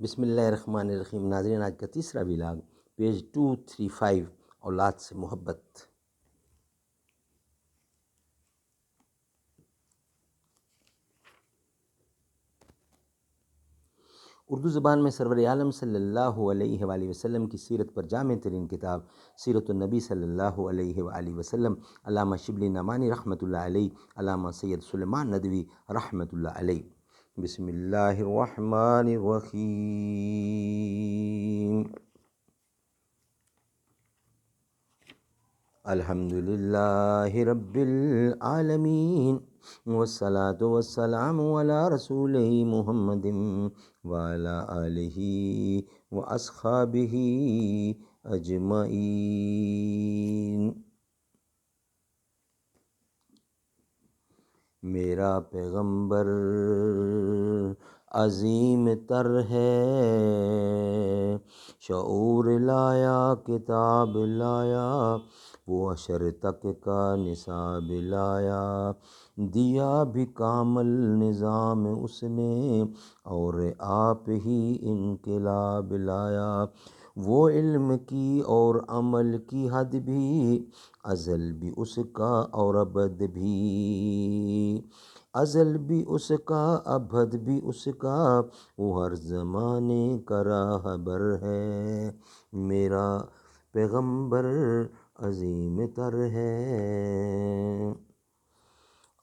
بسم اللہ الرحمن الرحیم۔ ناظرین، آج کا تیسرا ویلاگ، پیج 235، اولاد سے محبت۔ اردو زبان میں سرور عالم صلی اللہ علیہ وآلہ وسلم کی سیرت پر جامع ترین کتاب سیرت النبی صلی اللہ علیہ وآلہ وسلم، علامہ شبلی نعمانی رحمۃ اللہ علیہ، علامہ سید سلیمان ندوی رحمۃ اللہ علیہ۔ بسم اللہ الرحمن الرحیم۔ الحمد للہ رب العالمین، والصلاة والسلام علی رسولہ محمد وعلی آلہ واصحابہ اجمعین۔ میرا پیغمبر عظیم تر ہے، شعور لایا کتاب لایا، وہ حشر تک کا نصاب لایا، دیا بھی کامل نظام اس نے، اور آپ ہی انقلاب لایا۔ وہ علم کی اور عمل کی حد بھی، ازل بھی اس کا اور ابد بھی، ازل بھی اس کا ابد بھی اس کا، وہ ہر زمانے کا راہبر ہے۔ میرا پیغمبر عظیم تر ہے۔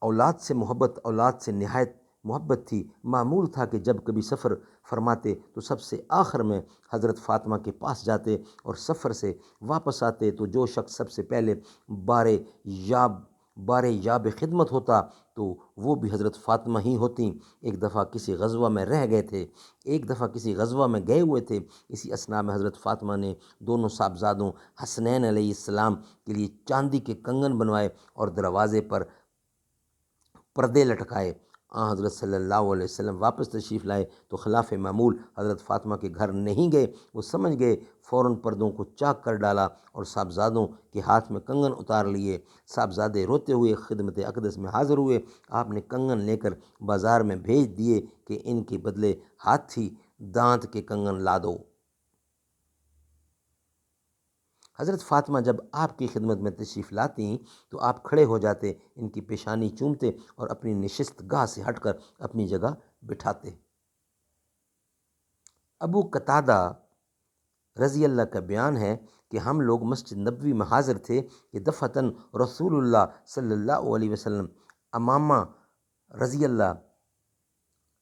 اولاد سے محبت، اولاد سے نہایت محبت تھی۔ معمول تھا کہ جب کبھی سفر فرماتے تو سب سے آخر میں حضرت فاطمہ کے پاس جاتے، اور سفر سے واپس آتے تو جو شخص سب سے پہلے بار یاب خدمت ہوتا تو وہ بھی حضرت فاطمہ ہی ہوتیں۔ ایک دفعہ کسی غزوہ میں گئے ہوئے تھے۔ اسی اثناء میں حضرت فاطمہ نے دونوں صاحبزادوں حسنین علیہ السلام کے لیے چاندی کے کنگن بنوائے اور دروازے پر پردے لٹکائے۔ حضرت صلی اللہ علیہ وسلم واپس تشریف لائے تو خلاف معمول حضرت فاطمہ کے گھر نہیں گئے۔ وہ سمجھ گئے، فوراً پردوں کو چاک کر ڈالا اور صاحبزادوں کے ہاتھ میں کنگن اتار لیے۔ صاحبزادے روتے ہوئے خدمت اقدس میں حاضر ہوئے۔ آپ نے کنگن لے کر بازار میں بھیج دیے کہ ان کے بدلے ہاتھی دانت کے کنگن لا دو۔ حضرت فاطمہ جب آپ کی خدمت میں تشریف لاتی تو آپ کھڑے ہو جاتے، ان کی پیشانی چومتے اور اپنی نشست گاہ سے ہٹ کر اپنی جگہ بٹھاتے۔ ابو قتادہ رضی اللہ کا بیان ہے کہ ہم لوگ مسجد نبوی میں حاضر تھے کہ دفعتاً رسول اللہ صلی اللہ علیہ وسلم امامہ رضی اللہ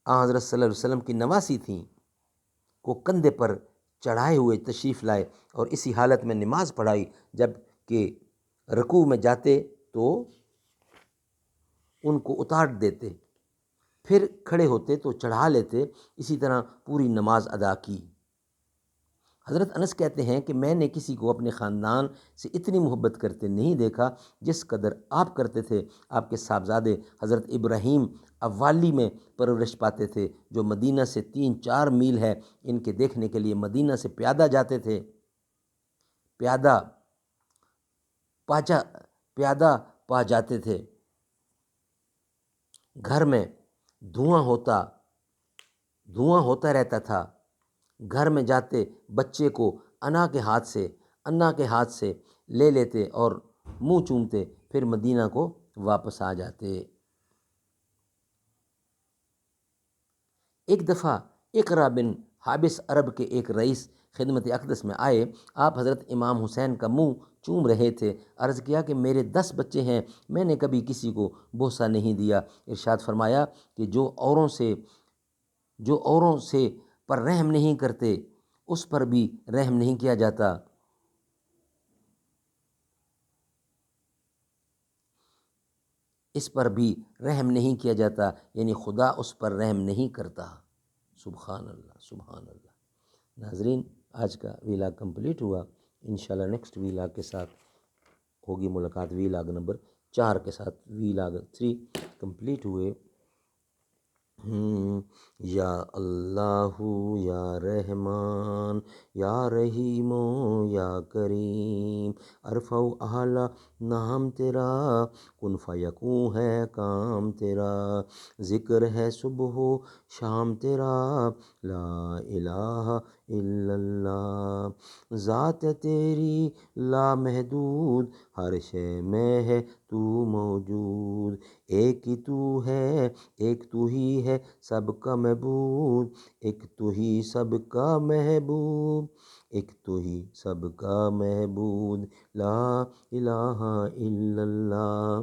حضرت صلی اللہ علیہ وسلم کی نواسی تھیں کو کندھے پر چڑھائے ہوئے تشریف لائے اور اسی حالت میں نماز پڑھائی۔ جب کہ رکوع میں جاتے تو ان کو اتار دیتے، پھر کھڑے ہوتے تو چڑھا لیتے، اسی طرح پوری نماز ادا کی۔ حضرت انس کہتے ہیں کہ میں نے کسی کو اپنے خاندان سے اتنی محبت کرتے نہیں دیکھا جس قدر آپ کرتے تھے۔ آپ کے صاحبزادے حضرت ابراہیم اوالی میں پرورش پاتے تھے، جو مدینہ سے 3-4 میل ہے۔ ان کے دیکھنے کے لیے مدینہ سے پیادہ جاتے تھے، پیادہ پا جاتے تھے۔ گھر میں دھواں ہوتا رہتا تھا۔ گھر میں جاتے بچے کو انا کے ہاتھ سے لے لیتے اور منہ چومتے، پھر مدینہ کو واپس آ جاتے۔ ایک دفعہ اقرا بن حابس عرب کے ایک رئیس خدمت اقدس میں آئے۔ آپ حضرت امام حسین کا منہ چوم رہے تھے۔ عرض کیا کہ میرے 10 بچے ہیں، میں نے کبھی کسی کو بوسہ نہیں دیا۔ ارشاد فرمایا کہ جو اوروں سے پر رحم نہیں کرتے اس پر بھی رحم نہیں کیا جاتا۔ اس پر بھی رحم نہیں کیا جاتا، یعنی خدا اس پر رحم نہیں کرتا۔ سبحان اللہ، سبحان اللہ۔ ناظرین، آج کا ویلاگ کمپلیٹ ہوا۔ انشاءاللہ نیکسٹ ویلاگ کے ساتھ ہوگی ملاقات، ویلاگ نمبر 4 کے ساتھ۔ ویلاگ 3 کمپلیٹ ہوئے۔ یا اللہ یا رحمان یا رحیم یا کریم، ارفع اعلیٰ نام تیرا، کن فیکون ہے کام تیرا، ذکر ہے صبح و شام تیرا، لا الہ الا اللہ، ذات ہے تیری لامحدود، ہر شے میں ہے تو موجود، ایک ہی تو ہے، ایک تو ہی ہے سب کا معبود، ایک تو ہی سب کا محبوب، ایک تو ہی سب کا محبود، لا الہ الا اللہ،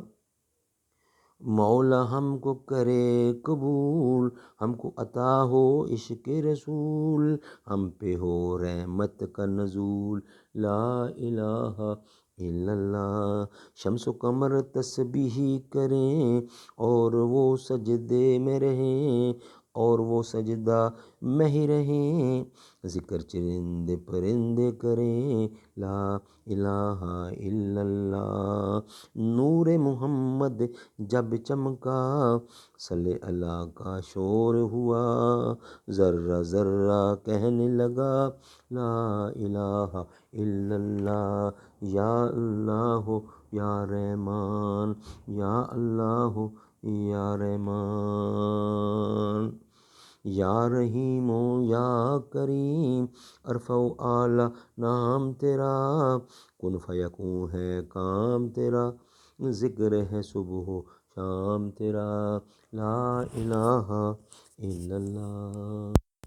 مولا ہم کو کرے قبول، ہم کو عطا ہو عشق رسول، ہم پہ ہو رحمت کا نزول، لا الہ الا اللہ، شمس و قمر تسبیح کریں اور وہ سجدے میں رہیں، اور وہ سجدہ میں ہی رہیں، ذکر چرندے پرندے کریں، لا الہ الا اللہ، نور محمد جب چمکا، صلی اللہ کا شور ہوا، ذرہ ذرہ کہنے لگا، لا الہ الا اللہ، یا اللہ یا رحمان، یا اللہ یا رحمان، یا رحیم یا کریم، ارفع اعلیٰ نام تیرا، کن فیکون ہے کام تیرا، ذکر ہے صبح و شام تیرا، لا الہ الا اللہ۔